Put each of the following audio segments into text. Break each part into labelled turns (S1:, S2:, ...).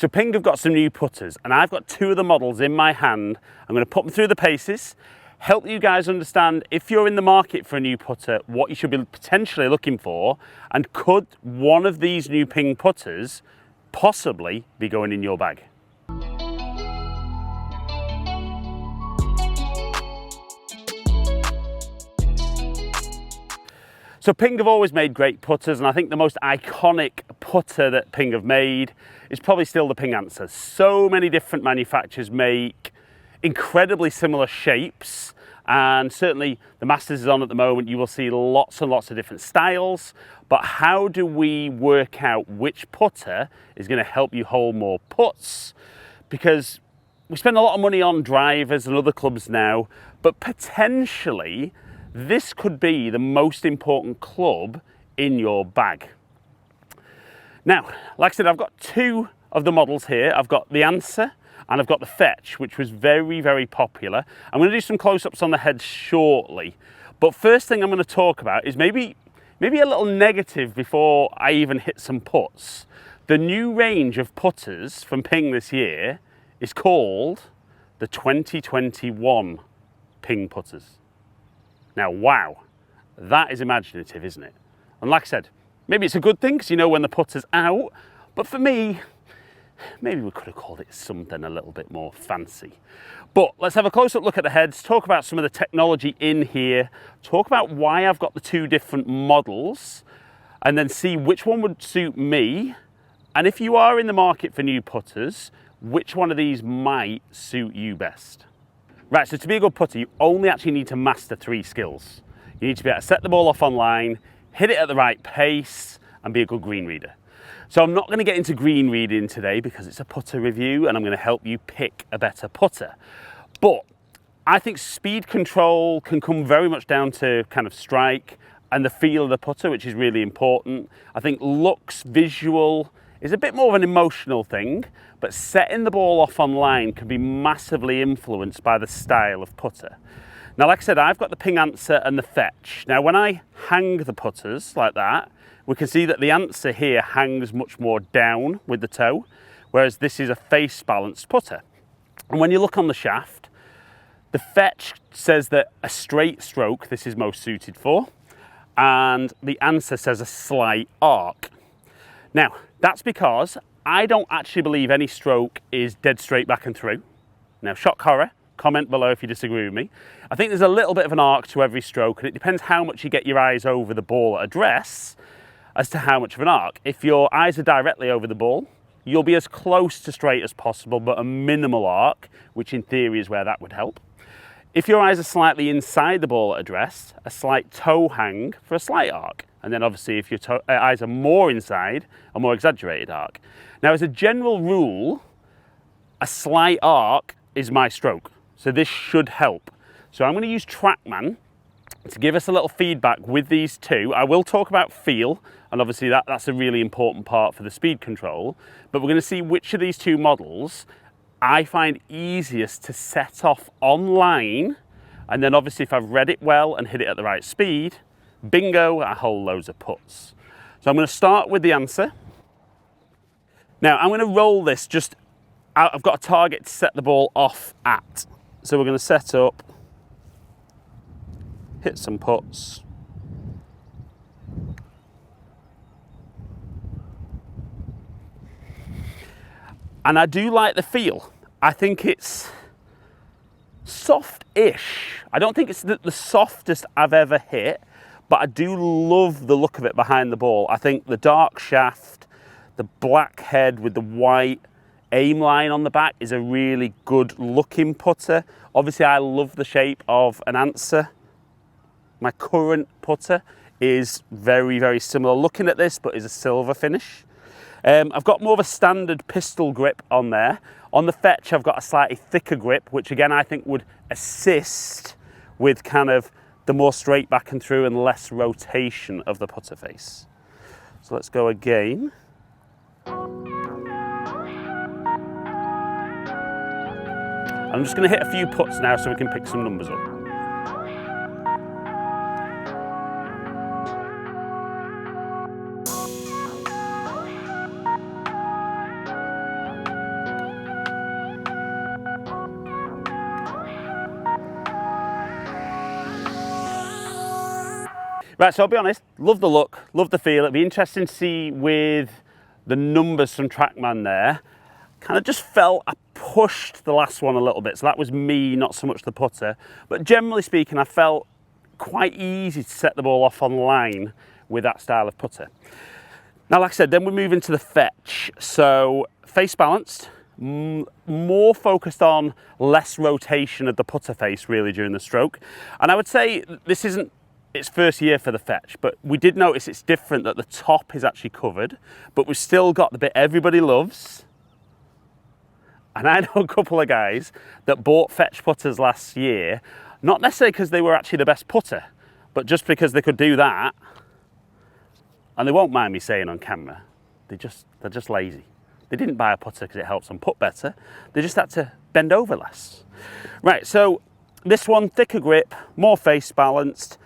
S1: So Ping have got some new putters, and I've got two of the models in my hand. I'm going to put them through the paces, help you guys understand if you're in the market for a new putter, what you should be potentially looking for, and could one of these new Ping putters possibly be going in your bag. So Ping have always made great putters, and I think the most iconic putter that Ping have made is probably still the Ping Anser. So many different manufacturers make incredibly similar shapes, and certainly the Masters is on at the moment. You will see lots and lots of different styles, but how do we work out which putter is going to help you hold more putts? Because we spend a lot of money on drivers and other clubs now, but potentially this could be the most important club in your bag. Now, like I said, I've got two of the models here. I've got the Anser and I've got the Fetch, which was very, very popular. I'm going to do some close-ups on the head shortly. But first thing I'm going to talk about is maybe a little negative before I even hit some putts. The new range of putters from Ping this year is called the 2021 Ping putters. Now, wow, that is imaginative, isn't it? And like I said, maybe it's a good thing because you know when the putter's out, but for me, maybe we could have called it something a little bit more fancy. But let's have a close-up look at the heads, talk about some of the technology in here, talk about why I've got the two different models, and then see which one would suit me. And if you are in the market for new putters, which one of these might suit you best? Right, so to be a good putter, you only actually need to master 3 skills. You need to be able to set the ball off on line, hit it at the right pace, and be a good green reader. So I'm not going to get into green reading today because it's a putter review and I'm going to help you pick a better putter. But I think speed control can come very much down to kind of strike and the feel of the putter, which is really important. I think looks, visual is a bit more of an emotional thing, but setting the ball off on line can be massively influenced by the style of putter. Now, like I said, I've got the Ping Anser and the Fetch. Now, when I hang the putters like that, we can see that the Anser here hangs much more down with the toe, whereas this is a face balanced putter. And when you look on the shaft, the Fetch says that a straight stroke, this is most suited for, and the Anser says a slight arc. Now, that's because I don't actually believe any stroke is dead straight back and through. Now, shock horror, comment below if you disagree with me. I think there's a little bit of an arc to every stroke, and it depends how much you get your eyes over the ball at address as to how much of an arc. If your eyes are directly over the ball, you'll be as close to straight as possible, but a minimal arc, which in theory is where that would help. If your eyes are slightly inside the ball at address, a slight toe hang for a slight arc. And then obviously if your eyes are more inside, a more exaggerated arc. Now, as a general rule, a slight arc is my stroke. So this should help. So I'm going to use TrackMan to give us a little feedback with these two. I will talk about feel, and obviously that's a really important part for the speed control. But we're going to see which of these two models I find easiest to set off online. And then obviously if I've read it well and hit it at the right speed, bingo, I hold loads of putts. So I'm going to start with the Anser. Now I'm going to roll this just, I've got a target to set the ball off at. So we're going to set up, hit some putts. And I do like the feel. I think it's soft-ish. I don't think it's the softest I've ever hit, but I do love the look of it behind the ball. I think the dark shaft, the black head with the white aim line on the back is a really good looking putter. Obviously, I love the shape of an Anser. My current putter is very, very similar looking at this, but is a silver finish. I've got more of a standard pistol grip on there. On the Fetch, I've got a slightly thicker grip, which again, I think would assist with kind of the more straight back and through and less rotation of the putter face. So let's go again. I'm just going to hit a few putts now so we can pick some numbers up. Right, so I'll be honest, love the look, love the feel. It'd be interesting to see with the numbers from Trackman there. Kind of just felt I pushed the last one a little bit, so that was me, not so much the putter. But generally speaking, I felt quite easy to set the ball off on line with that style of putter. Now, like I said, then we move into the fetch. So face balanced, more focused on less rotation of the putter face really during the stroke. And I would say this isn't its first year for the fetch, but we did notice it's different, that the top is actually covered, but we've still got the bit everybody loves. And I know a couple of guys that bought fetch putters last year, not necessarily because they were actually the best putter, but just because they could do that. And they won't mind me saying on camera, they're just lazy. They didn't buy a putter because it helps them putt better. They just had to bend over less. Right, so this one, thicker grip, more face balanced.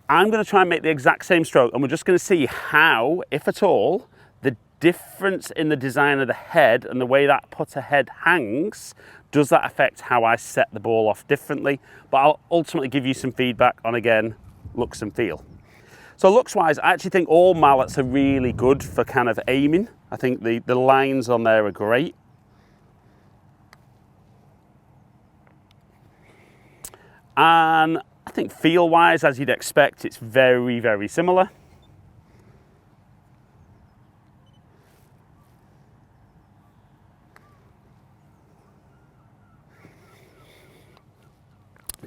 S1: I'm going to try and make the exact same stroke, and we're just going to see how, if at all, the difference in the design of the head and the way that putter head hangs, does that affect how I set the ball off differently? But I'll ultimately give you some feedback on, again, looks and feel. So looks-wise, I actually think all mallets are really good for kind of aiming. I think the lines on there are great. And I think feel-wise, as you'd expect, it's very, very similar.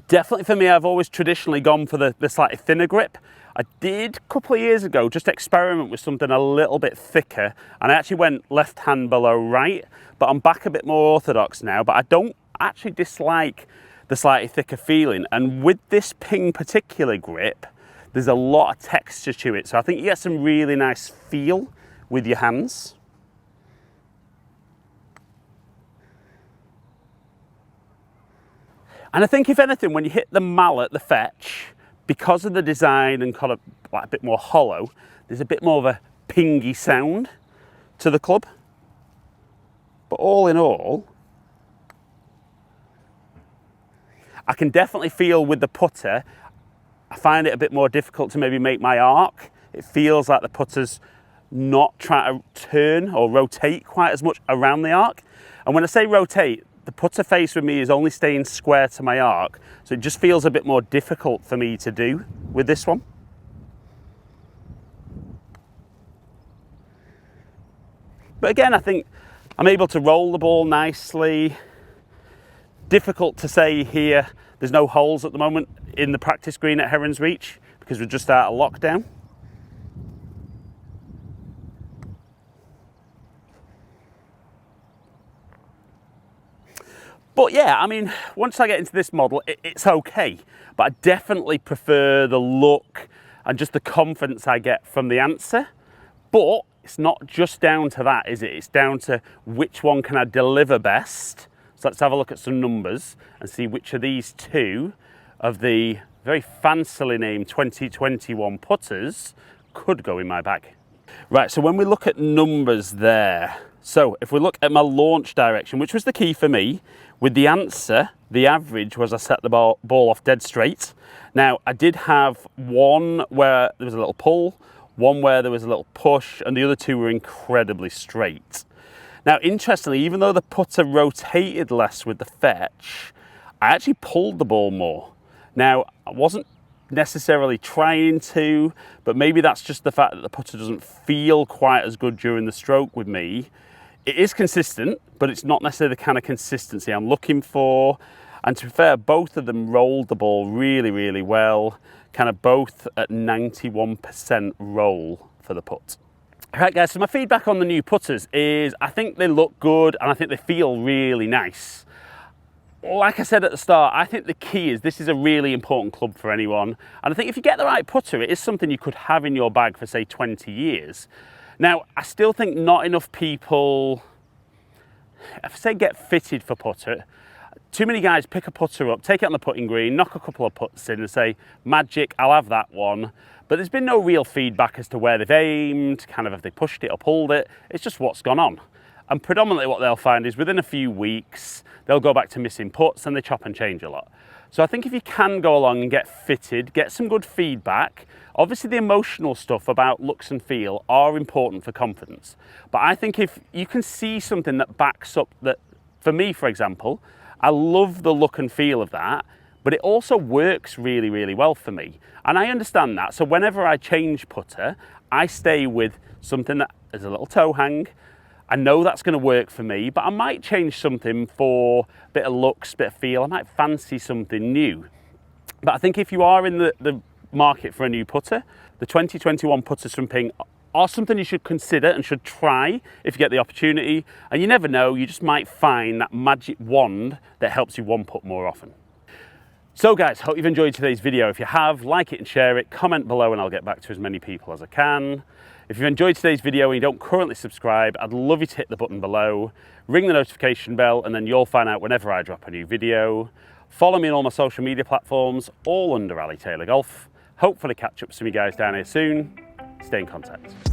S1: Definitely for me, I've always traditionally gone for the slightly thinner grip. I did a couple of years ago just experiment with something a little bit thicker, and I actually went left hand below right, but I'm back a bit more orthodox now. But I don't actually dislike the slightly thicker feeling, and with this Ping particular grip, there's a lot of texture to it, so I think you get some really nice feel with your hands. And I think if anything, when you hit the mallet, the fetch, because of the design and kind of like a bit more hollow, there's a bit more of a pingy sound to the club. But all in all, I can definitely feel with the putter, I find it a bit more difficult to maybe make my arc. It feels like the putter's not trying to turn or rotate quite as much around the arc. And when I say rotate, the putter face with me is only staying square to my arc, so it just feels a bit more difficult for me to do with this one. But again, I think I'm able to roll the ball nicely. Difficult to say here, there's no holes at the moment in the practice green at Heron's Reach because we're just out of lockdown. But yeah, I mean, once I get into this model, it's okay. But I definitely prefer the look and just the confidence I get from the Anser. But it's not just down to that, is it? It's down to which one can I deliver best. So let's have a look at some numbers and see which of these two of the very fancily named 2021 putters could go in my bag. Right, so when we look at numbers there, so if we look at my launch direction, which was the key for me, with the Anser, the average was I set the ball off dead straight. Now, I did have one where there was a little pull, one where there was a little push, and the other two were incredibly straight. Now, interestingly, even though the putter rotated less with the fetch, I actually pulled the ball more. Now, I wasn't necessarily trying to, but maybe that's just the fact that the putter doesn't feel quite as good during the stroke with me. It is consistent, but it's not necessarily the kind of consistency I'm looking for. And to be fair, both of them rolled the ball really, really well, kind of both at 91% roll for the putt. All right, guys, so my feedback on the new putters is I think they look good and I think they feel really nice. Like I said at the start, I think the key is this is a really important club for anyone. And I think if you get the right putter, it is something you could have in your bag for, say, 20 years. Now, I still think not enough people, if I say get fitted for putter, too many guys pick a putter up, take it on the putting green, knock a couple of putts in and say, magic, I'll have that one. But there's been no real feedback as to where they've aimed, kind of if they pushed it or pulled it. It's just what's gone on. And predominantly what they'll find is within a few weeks, they'll go back to missing putts and they chop and change a lot. So I think if you can go along and get fitted, get some good feedback, obviously the emotional stuff about looks and feel are important for confidence. But I think if you can see something that backs up that, for me, for example, I love the look and feel of that, but it also works really, really well for me. And I understand that. So whenever I change putter, I stay with something that is a little toe hang. I know that's going to work for me, but I might change something for a bit of looks, bit of feel. I might fancy something new. But I think if you are in the market for a new putter, the 2021 putters from Ping are something you should consider and should try if you get the opportunity. And you never know, you just might find that magic wand that helps you one putt more often. So guys, hope you've enjoyed today's video. If you have, like it and share it, comment below and I'll get back to as many people as I can. If you've enjoyed today's video and you don't currently subscribe, I'd love you to hit the button below, ring the notification bell, and then you'll find out whenever I drop a new video. Follow me on all my social media platforms, all under Ali Taylor Golf. Hopefully catch up with some of you guys down here soon. Stay in contact.